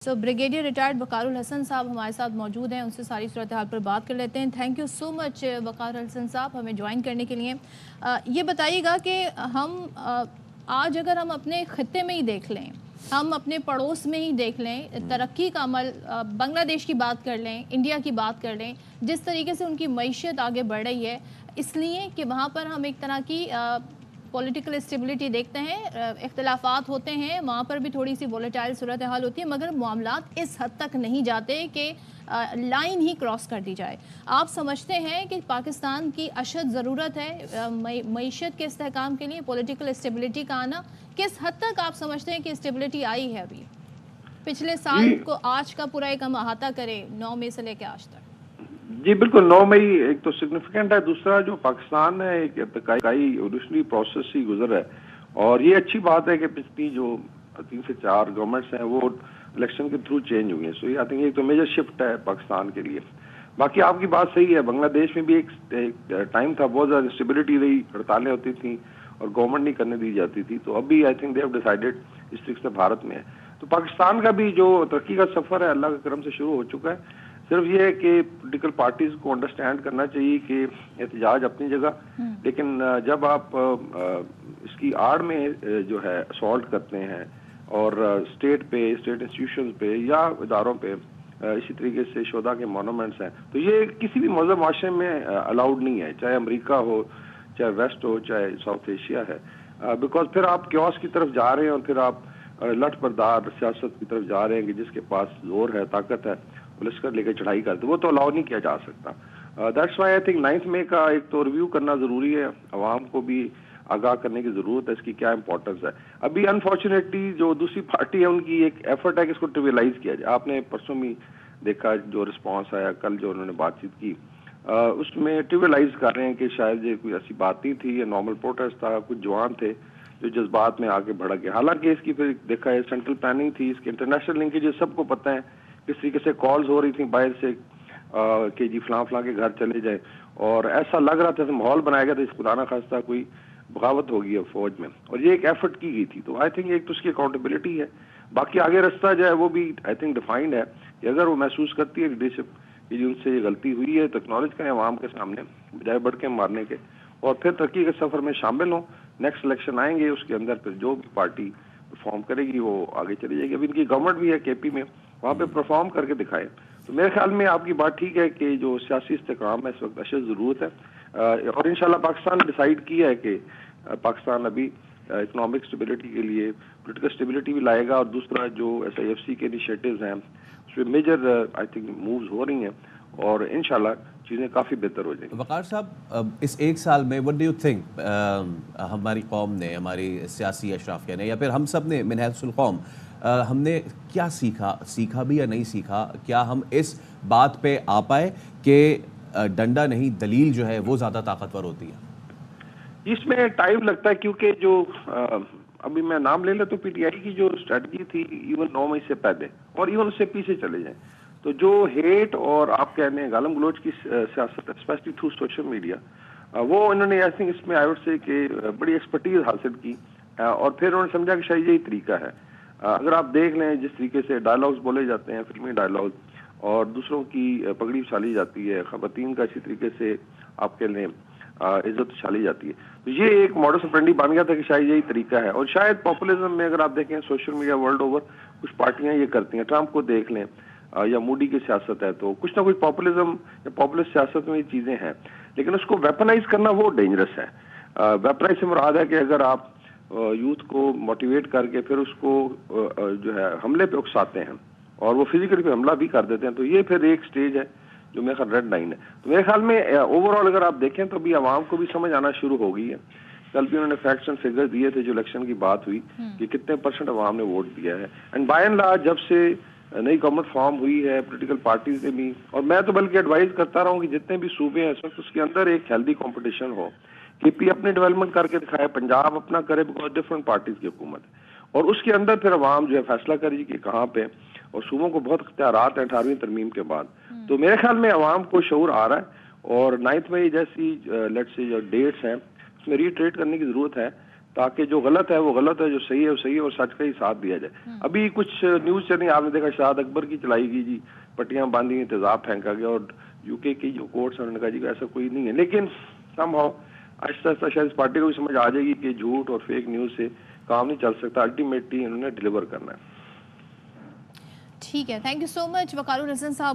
Brigadier retired Waqarul Hasan साहब हमारे साथ मौजूद हैं, उनसे सारी सूरत हाल पर बात कर लेते हैं। Thank you so much Waqarul Hasan साहब हमें ज्वाइन करने के लिए। ये बताइएगा कि हम आज अगर हम अपने ख़त्े में ही देख लें, हम अपने पड़ोस में ही देख लें, तरक्की का अमल बांग्लादेश की बात कर लें, इंडिया की बात कर लें, जिस तरीके से उनकी मईशत आगे बढ़ रही है, इसलिए कि वहाँ पर हम एक तरह की पॉलिटिकल स्टेबिलिटी देखते हैं, इख्तिलाफात होते हैं, वहाँ पर भी थोड़ी सी वोलेटाइल सूरत हाल होती है, मगर मामलात इस हद तक नहीं जाते कि लाइन ही क्रॉस कर दी जाए। आप समझते हैं कि पाकिस्तान की अशद ज़रूरत है मईशत के इस्तेहकाम के लिए, पॉलिटिकल स्टेबिलिटी का आना? किस हद तक आप समझते हैं कि स्टेबिलिटी आई है अभी पिछले साल को आज का पूरा एक हम अहाता करें 9 मई से लेकर आज तक? जी बिल्कुल, 9 मई एक तो सिग्निफिकेंट है, दूसरा जो पाकिस्तान है एक इर्तिकाई एवोल्यूशनरी प्रोसेस ही गुजर है। और ये अच्छी बात है कि पिछली जो 3 से 4 गवर्नमेंट्स हैं वो इलेक्शन के थ्रू चेंज हुई हैं। सो आई थिंक एक तो मेजर शिफ्ट है पाकिस्तान के लिए। बाकी आपकी बात सही है, बांग्लादेश में भी एक टाइम था, बहुत ज़्यादा स्टेबिलिटी रही, हड़तालें होती थी और गवर्नमेंट नहीं करने दी जाती थी। तो अभी I think they have decided इस तरीके से भारत में है। तो पाकिस्तान का भी जो तरक्की का सफ़र है अल्लाह के करम से शुरू हो चुका है। सिर्फ ये है कि पॉलिटिकल पार्टीज को अंडरस्टैंड करना चाहिए कि एहतजाज अपनी जगह, लेकिन जब आप इसकी आड़ में जो है असॉल्ट करते हैं और स्टेट इंस्टीट्यूशंस पे या इदारों पे इसी तरीके से शोधा के मोनूमेंट्स हैं, तो ये किसी भी मौजूद माशरे में अलाउड नहीं है, चाहे अमेरिका हो, चाहे वेस्ट हो, चाहे साउथ एशिया है। बिकॉज फिर आप क्योस की तरफ जा रहे हैं और फिर आप लठ बरदार सियासत की तरफ जा रहे हैं कि जिसके पास जोर है, ताकत है, लश्कर लेकर चढ़ाई करते, वो तो अलाउ नहीं किया जा सकता। दैट्स वाई आई थिंक 9 मई का एक तो रिव्यू करना जरूरी है, अवाम को भी आगाह करने की जरूरत है इसकी क्या इंपॉर्टेंस है। अभी अनफॉर्चुनेटली जो दूसरी पार्टी है उनकी एक एफर्ट है कि इसको ट्रिवियलाइज किया जाए। आपने परसों में देखा जो रिस्पॉन्स आया, कल जो उन्होंने बातचीत की उसमें ट्रिवियलाइज कर रहे हैं कि शायद ये कोई ऐसी बात नहीं थी, ये नॉर्मल प्रोटेस्ट था, कुछ जवान थे जो जज्बात में आके भड़क गए। हालांकि इसकी फिर देखा है सेंट्रल प्लानिंग थी, इसके इंटरनेशनल लिंकेजेस सबको पता है, किस तरीके से कॉल्स हो रही थी बाहर से कि जी फलां के घर चले जाए, और ऐसा लग रहा था माहौल बनाया गया था इस खुदा ना खास्ता कोई बगावत होगी अब फौज में, और ये एक एफर्ट की गई थी। तो आई थिंक एक तो उसकी अकाउंटेबिलिटी है। बाकी आगे रास्ता जो है वो भी आई थिंक डिफाइंड है कि अगर वो महसूस करती है लीडरशिप कि उनसे ये गलती हुई है तो एक्नॉलेज करें अवाम के सामने बजाय बढ़ के मारने के, और फिर तरक्की के सफर में शामिल हो। नेक्स्ट इलेक्शन आएंगे, उसके अंदर फिर जो भी पार्टी परफॉर्म करेगी वो आगे चली जाएगी। अभी इनकी गवर्नमेंट भी है केपी में, वहाँ पे परफॉर्म करके दिखाए। तो मेरे ख्याल में आपकी बात ठीक है कि जो सियासी इस्तेकाम है इस वक्त अशद ज़रूरत है, और इंशाल्लाह पाकिस्तान ने डिसाइड किया है कि पाकिस्तान अभी इकोनॉमिक स्टेबिलिटी के लिए पॉलिटिकल स्टेबिलिटी भी लाएगा, और दूसरा जो SIFC के इनिशिएटिव्स हैं उसमें मेजर आई थिंक मूव्स हो रही हैं और इंशाल्लाह चीज़ें काफ़ी बेहतर हो जाएंगी। वकार साहब, इस एक साल में व्हाट डू यू थिंक हमारी कौम ने, हमारी सियासी अशराफिया ने, या फिर हम सब ने मिनहजुल कौम हमने क्या सीखा भी या नहीं सीखा? क्या हम इस बात पे आ पाए कि डंडा नहीं दलील जो है वो ज़्यादा ताकतवर होती है? इसमें टाइम लगता है, क्योंकि जो अभी मैं नाम ले लेता तो PTI की जो स्ट्रेटजी थी इवन 9 मई से पहले और इवन उससे पीछे चले जाएं, तो जो हेट और आप कहने गालम गलोच की सियासत स्पेशली थ्रू सोशल मीडिया, वो इन्होंने आई थिंक इसमें आई वुड से कि बड़ी एक्सपर्टीज हासिल की, और फिर उन्होंने समझा कि शायद यही तरीका है। अगर आप देख लें जिस तरीके से डायलॉग्स बोले जाते हैं, फिल्मी डायलॉग, और दूसरों की पगड़ी उछाली जाती है, खवातीन का इसी तरीके से आप कह लें इज्जत उछाली जाती है, तो ये एक मॉडस ऑपरेंडी बन गया था कि शायद यही तरीका है। और शायद पॉपुलिज्म में अगर आप देखें सोशल मीडिया वर्ल्ड ओवर कुछ पार्टियां ये करती हैं, ट्रंप को देख लें या मोदी की सियासत है, तो कुछ ना कुछ पॉपुलिज्म या पॉपुलिस्ट सियासत में ये चीजें हैं, लेकिन उसको वेपनाइज करना वो डेंजरस है। वेपनाइज से मुराद है कि अगर आप यूथ को मोटिवेट करके फिर उसको जो है हमले पे उकसाते हैं और वो फिजिकली पे हमला भी कर देते हैं, तो ये फिर एक स्टेज है जो मेरे ख्याल रेड लाइन है। तो मेरे ख्याल में ओवरऑल अगर आप देखें तो अभी आवाम को भी समझ आना शुरू हो गई है। कल भी उन्होंने फैक्ट्स एंड फिगर्स दिए थे जो इलेक्शन की बात हुई कि कितने % आवाम ने वोट दिया है, एंड बाय एंड लार्ज जब से नई गवर्नमेंट फॉर्म हुई है पॉलिटिकल पार्टीज ने भी, और मैं तो बल्कि एडवाइस करता रहा हूँ कि जितने भी सूबे हैं इस वक्त उसके अंदर एक हेल्दी कंपटीशन हो, KP अपने डेवलपमेंट करके दिखाए, पंजाब अपना करे, बिकॉज डिफरेंट पार्टीज की हुकूमत है, और उसके अंदर फिर आवाम जो है फैसला करेगी कि कहाँ पे, और सूबों को बहुत इख्तियारात हैं 18वीं तरमीम के बाद। तो मेरे ख्याल में आवाम को शऊर आ रहा है, और 9 मई जैसी लेट्स से जो डेट्स हैं उसमें रीट्रेट करने की जरूरत है, تاکہ جو غلط ہے وہ غلط ہے، جو صحیح ہے وہ صحیح ہے، اور سچ کا ہی ساتھ دیا جائے. ابھی کچھ نیوز چینل آپ نے دیکھا شہزاد اکبر کی چلائی گئی جی، پٹیاں باندھی گئی، تیزاب پھینکا گیا، اور یو کے کی جو کورٹس ہیں انہوں نے کہا جی کہ ایسا کوئی نہیں ہے. لیکن سم ہاؤ آہستہ آہستہ شاید اس پارٹی کو بھی سمجھ آ جائے گی کہ جھوٹ اور فیک نیوز سے کام نہیں چل سکتا، الٹیمیٹلی انہوں نے ڈیلیور کرنا ہے. ٹھیک ہے، تھینک یو سو مچ وقار الحسن صاحب.